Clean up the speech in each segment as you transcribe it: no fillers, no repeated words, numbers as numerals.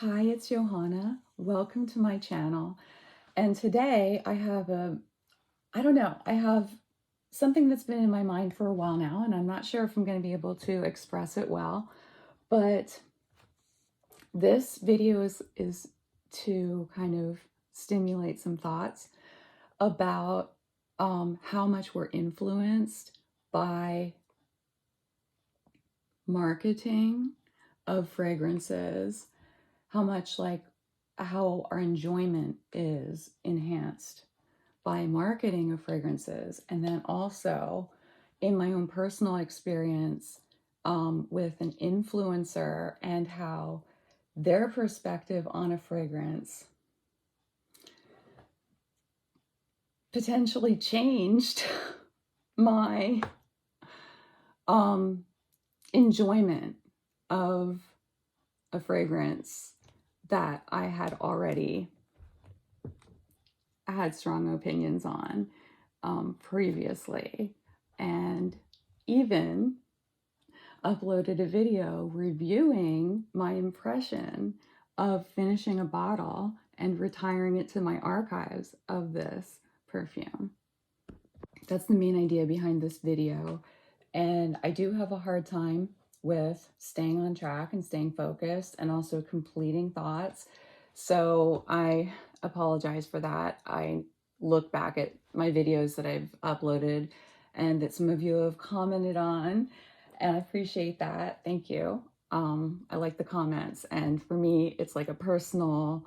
Hi, it's Johanna. Welcome to my channel. And today I have I have something that's been in my mind for a while now, and I'm not sure if I'm going to be able to express it well, but this video is to kind of stimulate some thoughts about how much we're influenced by marketing of fragrances, how our enjoyment is enhanced by marketing of fragrances, and then also in my own personal experience with an influencer and how their perspective on a fragrance potentially changed my enjoyment of a fragrance that I had already had strong opinions on previously, and even uploaded a video reviewing my impression of finishing a bottle and retiring it to my archives of this perfume. That's the main idea behind this video. And I do have a hard time with staying on track and staying focused and also completing thoughts. So I apologize for that. I look back at my videos that I've uploaded and that some of you have commented on, and I appreciate that. Thank you. I like the comments, and for me, it's like a personal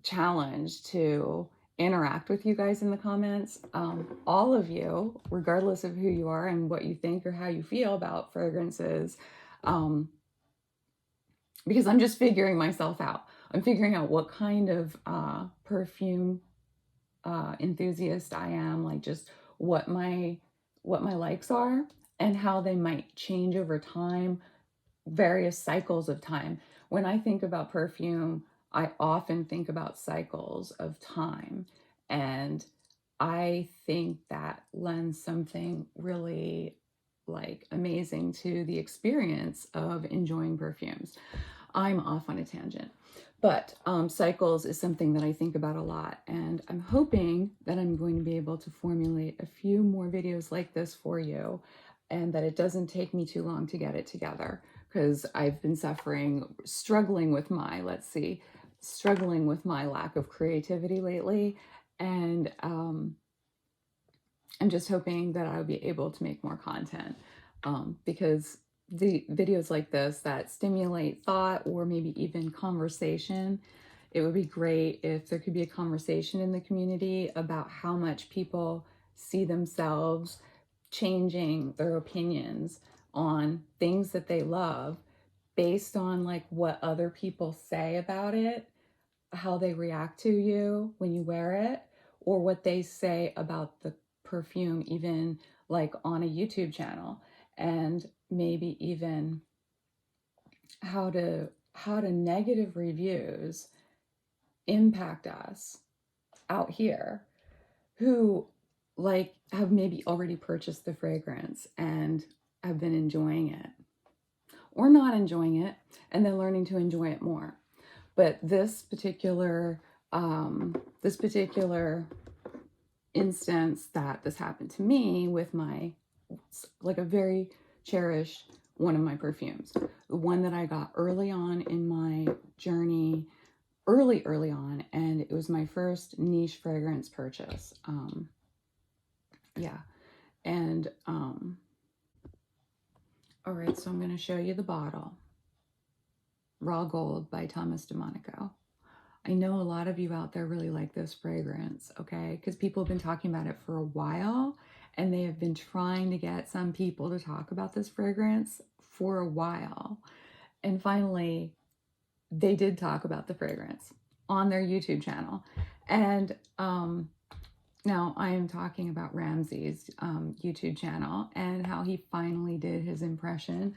challenge to interact with you guys in the comments. All of you, regardless of who you are and what you think or how you feel about fragrances, because I'm just figuring myself out. I'm figuring out what kind of perfume enthusiast I am, like just what my likes are and how they might change over time, various cycles of time. When I think about perfume, I often think about cycles of time, and I think that lends something really like amazing to the experience of enjoying perfumes. I'm off on a tangent, but cycles is something that I think about a lot, and I'm hoping that I'm going to be able to formulate a few more videos like this for you, and that it doesn't take me too long to get it together, because I've been struggling with my lack of creativity lately, and I'm just hoping that I'll be able to make more content, because the videos like this that stimulate thought or maybe even conversation, it would be great if there could be a conversation in the community about how much people see themselves changing their opinions on things that they love based on like what other people say about it, how they react to you when you wear it, or what they say about the perfume, even like on a YouTube channel, and maybe even how to negative reviews impact us out here who like have maybe already purchased the fragrance and have been enjoying it or not enjoying it and then learning to enjoy it more. But this particular instance that this happened to me with my, like a very cherished one of my perfumes, the one that I got early on in my journey, early on, and it was my first niche fragrance purchase. Yeah, and all right, so I'm going to show you the bottle. Raw Gold by DeMonaco. I know a lot of you out there really like this fragrance, okay? Because people have been talking about it for a while, and they have been trying to get some people to talk about this fragrance for a while. And finally, they did talk about the fragrance on their YouTube channel. And now I am talking about Ramsey's YouTube channel and how he finally did his impression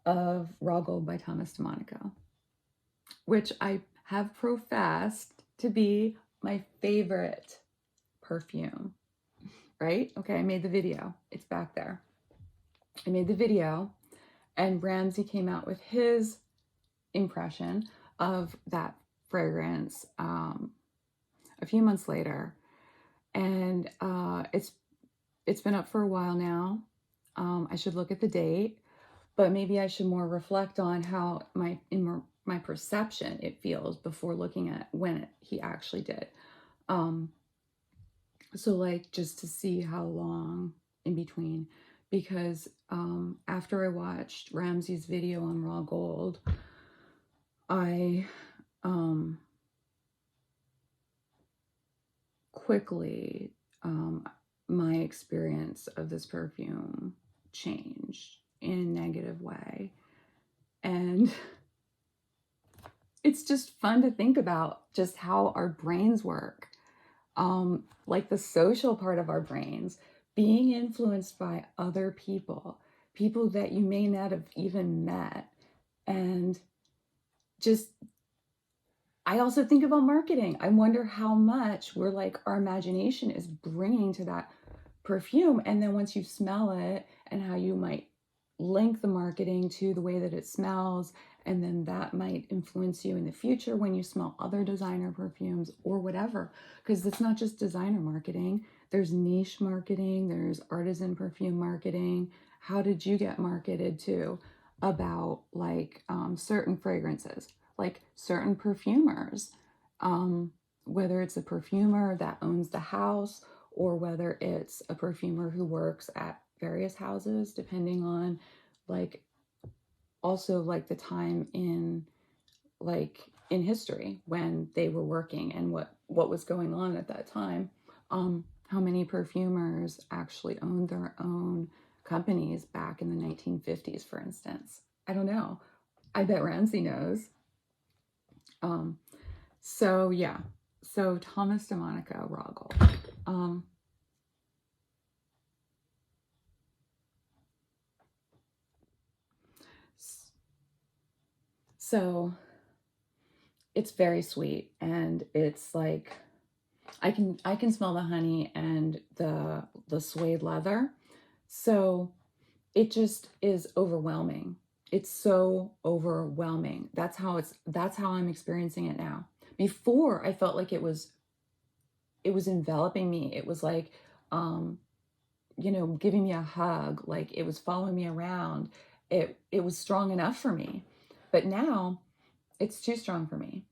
of Raw Gold by DeMonaco, which I have professed to be my favorite perfume, right? Okay, I made the video. It's back there. I made the video, and Ramsey came out with his impression of that fragrance a few months later, and it's been up for a while now. I should look at the date, but maybe I should more reflect on how my perception it feels before looking at when he actually did. So like just to see how long in between, because after I watched Ramsey's video on raw gold, I quickly my experience of this perfume changed in a negative way. And it's just fun to think about just how our brains work. Like the social part of our brains, being influenced by other people, people that you may not have even met. And just, I also think about marketing. I wonder how much we're like, our imagination is bringing to that perfume. And then once you smell it, and how you might link the marketing to the way that it smells, and then that might influence you in the future when you smell other designer perfumes or whatever. Because it's not just designer marketing, there's niche marketing, there's artisan perfume marketing. How did you get marketed to about like certain fragrances, like certain perfumers, whether it's a perfumer that owns the house or whether it's a perfumer who works at various houses, depending on like also like the time in like in history when they were working and what was going on at that time. How many perfumers actually owned their own companies back in the 1950s, for instance? I don't know. I bet Ramsey knows. So yeah, so Thomas DeMonaco raw gold. So it's very sweet, and it's like I can smell the honey and the suede leather. So it just is overwhelming. It's so overwhelming. That's how I'm experiencing it now. Before I felt like it was enveloping me. It was like giving me a hug, like it was following me around. It was strong enough for me. But now it's too strong for me.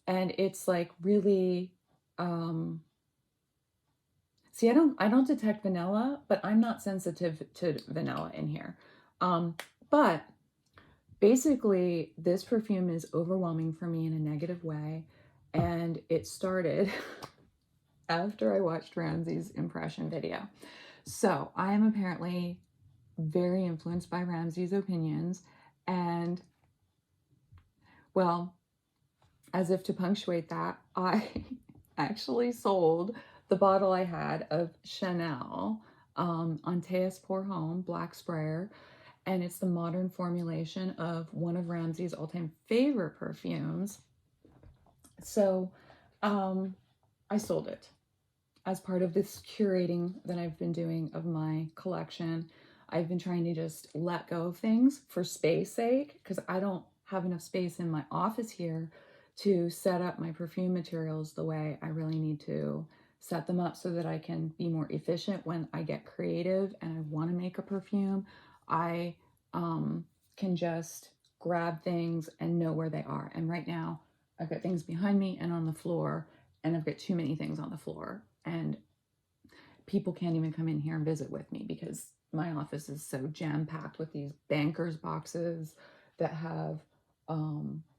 And it's like really see, I don't detect vanilla, but I'm not sensitive to vanilla in here. But basically this perfume is overwhelming for me in a negative way, and it started after I watched Ramsey's impression video. So I am apparently very influenced by Ramsey's opinions, and well, as if to punctuate that, I actually sold the bottle I had of Chanel Antaeus Pour Homme Black Sprayer, and it's the modern formulation of one of Ramsey's all-time favorite perfumes. So I sold it as part of this curating that I've been doing of my collection. I've been trying to just let go of things for space sake, because I don't have enough space in my office here to set up my perfume materials the way I really need to set them up, so that I can be more efficient when I get creative and I want to make a perfume. I can just grab things and know where they are. And right now I've got things behind me and on the floor, and I've got too many things on the floor, and people can't even come in here and visit with me because my office is so jam-packed with these bankers boxes that have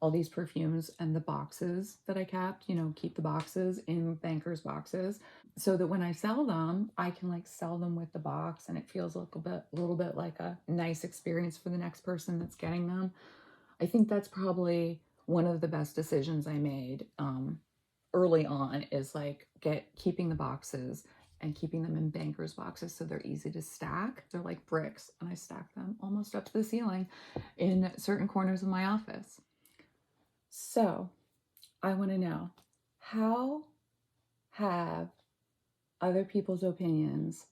all these perfumes, and the boxes that I kept, keep the boxes in bankers boxes, so that when I sell them, I can like sell them with the box, and it feels a little bit like a nice experience for the next person that's getting them. I think that's probably one of the best decisions I made early on, is like keeping the boxes and keeping them in bankers boxes so they're easy to stack. They're like bricks, and I stack them almost up to the ceiling in certain corners of my office. So I want to know, how have other people's opinions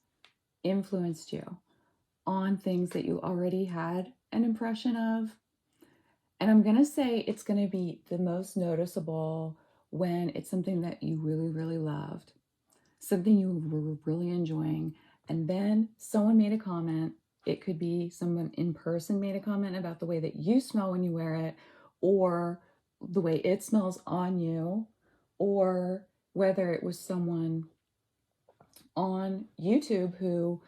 influenced you on things that you already had an impression of? And I'm going to say it's going to be the most noticeable when it's something that you really, really loved, something you were really enjoying, and then someone made a comment. It could be someone in person made a comment about the way that you smell when you wear it, or the way it smells on you, or whether it was someone on YouTube who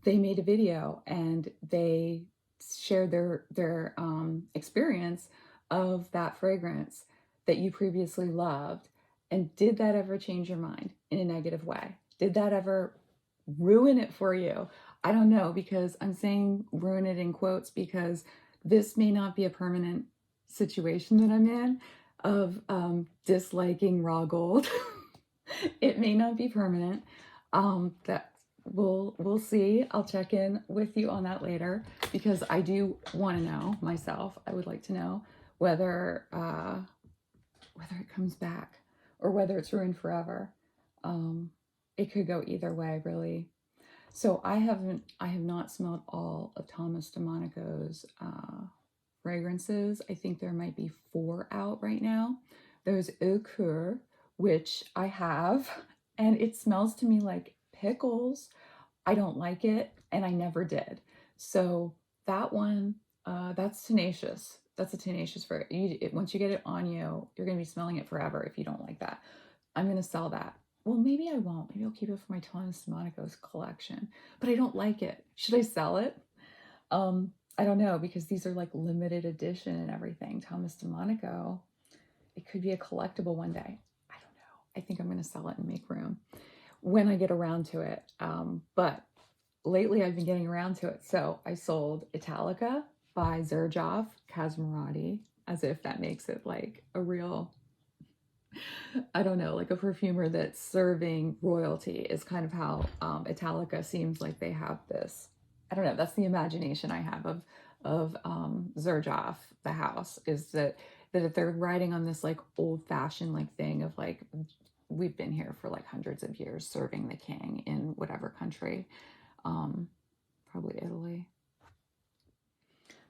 they made a video and they shared their experience of that fragrance that you previously loved. And did that ever change your mind in a negative way? Did that ever ruin it for you? I don't know, because I'm saying ruin it in quotes because this may not be a permanent situation that I'm in of disliking raw gold. It may not be permanent. That we'll see. I'll check in with you on that later because I do want to know myself. I would like to know whether whether it comes back or whether it's ruined forever. It could go either way, really. So I have not smelled all of Thomas DeMonaco's fragrances. I think there might be 4 out right now. There's Au Coeur, which I have, and it smells to me like pickles. I don't like it, and I never did. So that one, that's tenacious. That's a tenacious fragrance. Once you get it on you, you're going to be smelling it forever if you don't like that. I'm going to sell that. Well, maybe I won't. Maybe I'll keep it for my Thomas DeMonaco's collection, but I don't like it. Should I sell it? I don't know, because these are like limited edition and everything. Thomas DeMonaco, it could be a collectible one day. I don't know. I think I'm going to sell it and make room when I get around to it. But lately I've been getting around to it. So I sold Italica by Xerjoff Casmerati, as if that makes it like a real, I don't know, like a perfumer that's serving royalty is kind of how Italica seems like they have this. I don't know. That's the imagination I have of Xerjoff, the house, is that if they're riding on this like old fashioned like thing of like we've been here for like hundreds of years serving the king in whatever country, probably Italy.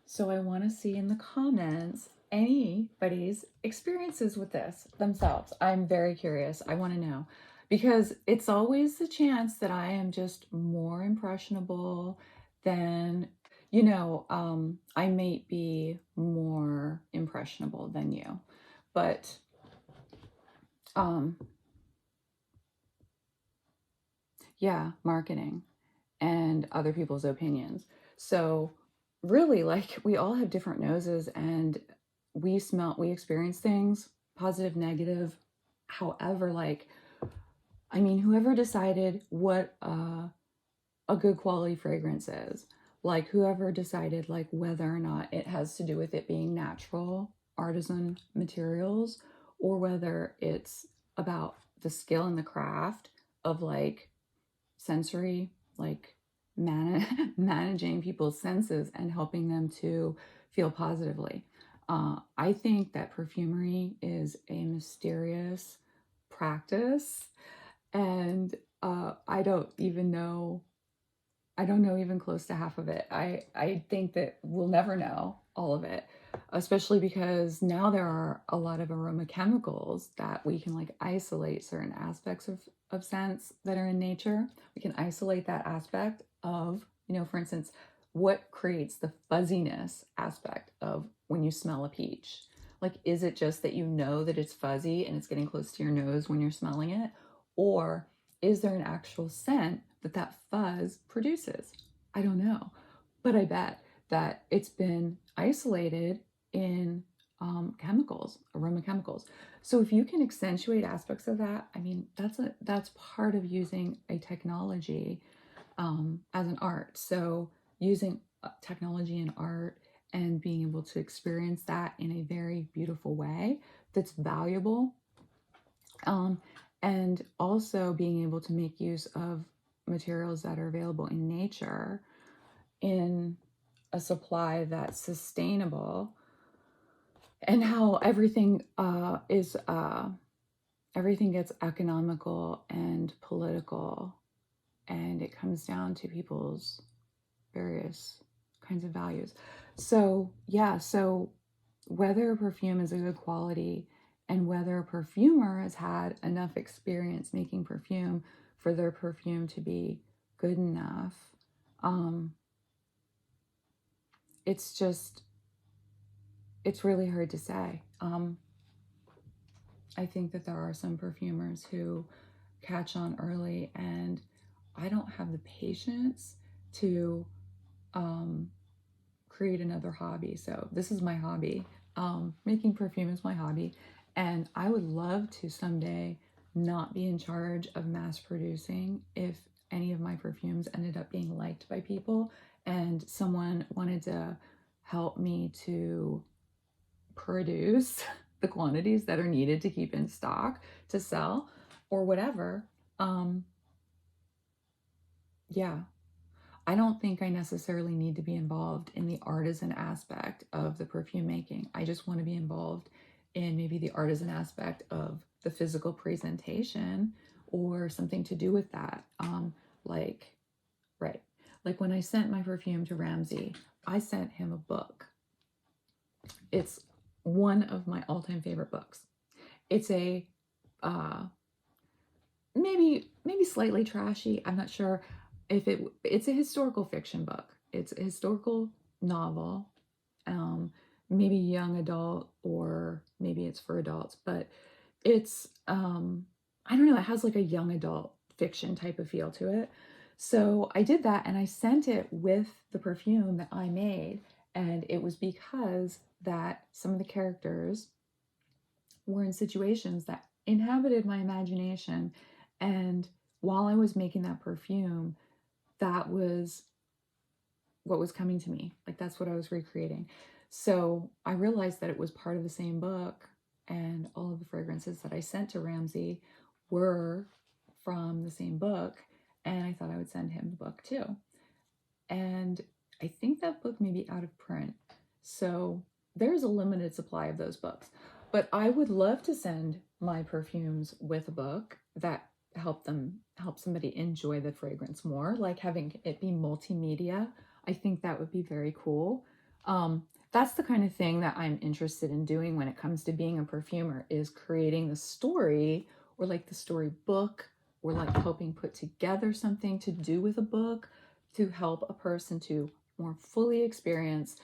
So I want to see in the comments anybody's experiences with this themselves. I'm very curious. I want to know because it's always the chance that I am just more impressionable than, I may be more impressionable than you, but yeah, marketing and other people's opinions. So really, like, we all have different noses and we experience things, positive, negative. However, like, I mean, whoever decided what a good quality fragrance is, like whoever decided like whether or not it has to do with it being natural artisan materials or whether it's about the skill and the craft of like sensory, like managing people's senses and helping them to feel positively. I think that perfumery is a mysterious practice, and I don't even know. I don't know even close to half of it. I think that we'll never know all of it, especially because now there are a lot of aroma chemicals that we can like isolate certain aspects of scents that are in nature. We can isolate that aspect of, for instance, what creates the fuzziness aspect of when you smell a peach. Like, is it just that you know that it's fuzzy and it's getting close to your nose when you're smelling it? Or is there an actual scent that fuzz produces? I don't know, but I bet that it's been isolated in chemicals, aroma chemicals. So if you can accentuate aspects of that, I mean, that's part of using a technology as an art. So using technology and art and being able to experience that in a very beautiful way that's valuable, and also being able to make use of materials that are available in nature in a supply that's sustainable, and how everything everything gets economical and political, and it comes down to people's various kinds of values. So, yeah, so whether a perfume is a good quality and whether a perfumer has had enough experience making perfume for their perfume to be good enough, um, it's just, it's really hard to say. I think that there are some perfumers who catch on early, and I don't have the patience to um, create another hobby. So this is my hobby. Making perfume is my hobby, and I would love to someday not be in charge of mass producing if any of my perfumes ended up being liked by people and someone wanted to help me to produce the quantities that are needed to keep in stock to sell or whatever. Um, yeah, I don't think I necessarily need to be involved in the artisan aspect of the perfume making. I just want to be involved in maybe the artisan aspect of the physical presentation or something to do with that. Like, right. Like when I sent my perfume to Ramsey, I sent him a book. It's one of my all-time favorite books. It's a uh, maybe slightly trashy. I'm not sure if it's a historical fiction book. It's a historical novel, um, maybe young adult or maybe it's for adults, but it's I don't know. It has like a young adult fiction type of feel to it. So I did that and I sent it with the perfume that I made, and it was because that some of the characters were in situations that inhabited my imagination. And while I was making that perfume, that was what was coming to me. Like that's what I was recreating. So I realized that it was part of the same book, and all of the fragrances that I sent to Ramsey were from the same book. And I thought I would send him the book too. And I think that book may be out of print. So there's a limited supply of those books. But I would love to send my perfumes with a book that help somebody enjoy the fragrance more, like having it be multimedia. I think that would be very cool. That's the kind of thing that I'm interested in doing when it comes to being a perfumer, is creating the story or like the story book, or like helping put together something to do with a book to help a person to more fully experience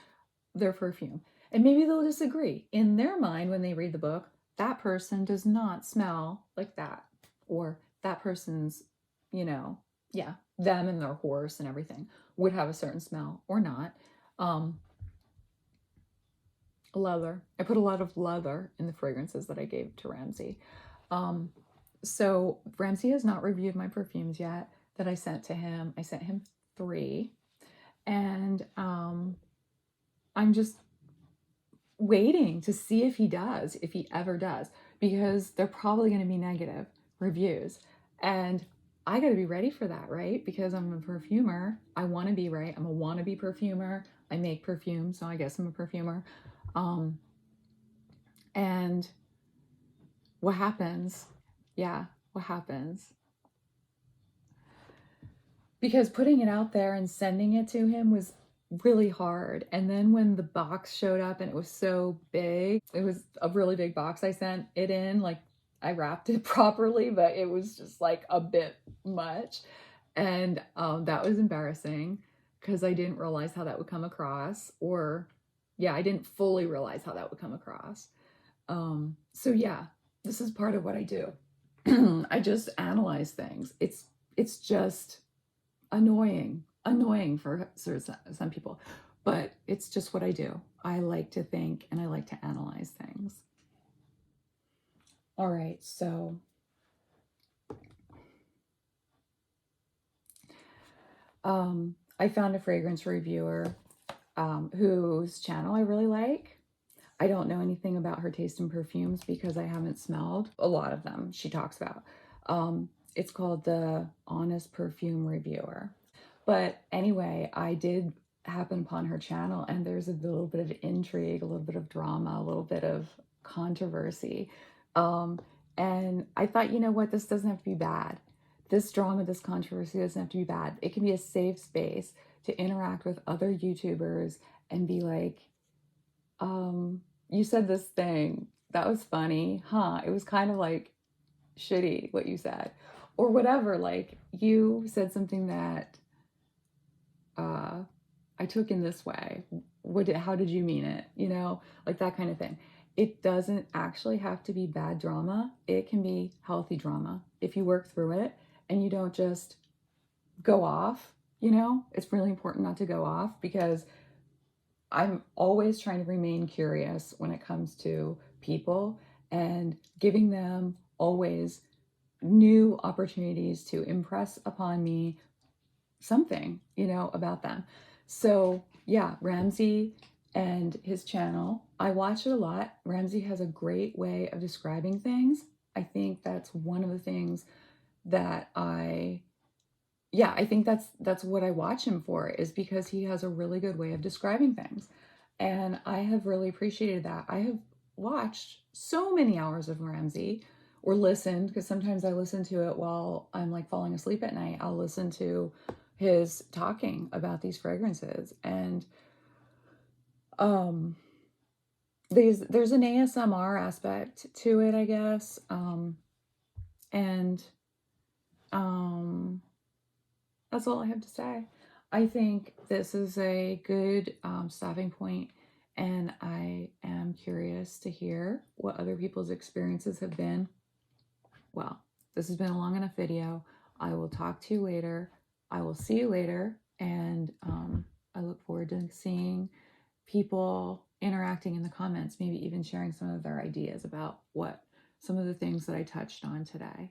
their perfume. And maybe they'll disagree. In their mind, when they read the book, that person does not smell like that. Or that person's, you know, yeah, them and their horse and everything would have a certain smell or not. Um, Leather. I put a lot of leather in the fragrances that I gave to Ramsey. Um, so Ramsey has not reviewed my perfumes yet that I sent to him. I sent him 3. And I'm just waiting to see if he does, if he ever does, because they're probably going to be negative reviews. And I got to be ready for that, right? Because I'm a perfumer. I want to be right. I'm a wannabe perfumer. I make perfume, so I guess I'm a perfumer. And what happens? Yeah, what happens? Because putting it out there and sending it to him was really hard. And then when the box showed up and it was so big, it was a really big box I sent it in. Like I wrapped it properly, but it was just like a bit much. And that was embarrassing because I didn't realize how that would come across. Or, yeah, I didn't fully realize how that would come across. So, yeah, this is part of what I do. I just analyze things. It's just annoying for some people, but it's just what I do. I like to think and I like to analyze things. All right, so I found a fragrance reviewer whose channel I really like. I don't know anything about her taste in perfumes because I haven't smelled a lot of them she talks about. It's called the Honest Perfume Reviewer. But anyway, I did happen upon her channel, and there's a little bit of intrigue, a little bit of drama, a little bit of controversy. Um, and I thought, you know what, this doesn't have to be bad. This drama, this controversy doesn't have to be bad. It can be a safe space to interact with other YouTubers and be like, you said this thing that was funny, huh? It was kind of like shitty what you said, or whatever. Like, you said something that uh I took in this way. How did you mean it? You know, like that kind of thing. It doesn't actually have to be bad drama. It can be healthy drama if you work through it and you don't just go off. You know, it's really important not to go off, because I'm always trying to remain curious when it comes to people and giving them always new opportunities to impress upon me something, you know, about them. So, yeah, Ramsey and his channel, I watch it a lot. Ramsey has a great way of describing things. I think that's one of the things that I think that's what I watch him for, is because he has a really good way of describing things. And I have really appreciated that. I have watched so many hours of Ramsey, or listened, because sometimes I listen to it while I'm like falling asleep at night. I'll listen to his talking about these fragrances. And um there's an ASMR aspect to it, I guess. And um That's all I have to say. I think this is a good stopping point, and I am curious to hear what other people's experiences have been. Well, this has been a long enough video. I will talk to you later. I will see you later, and I look forward to seeing people interacting in the comments, maybe even sharing some of their ideas about what some of the things that I touched on today.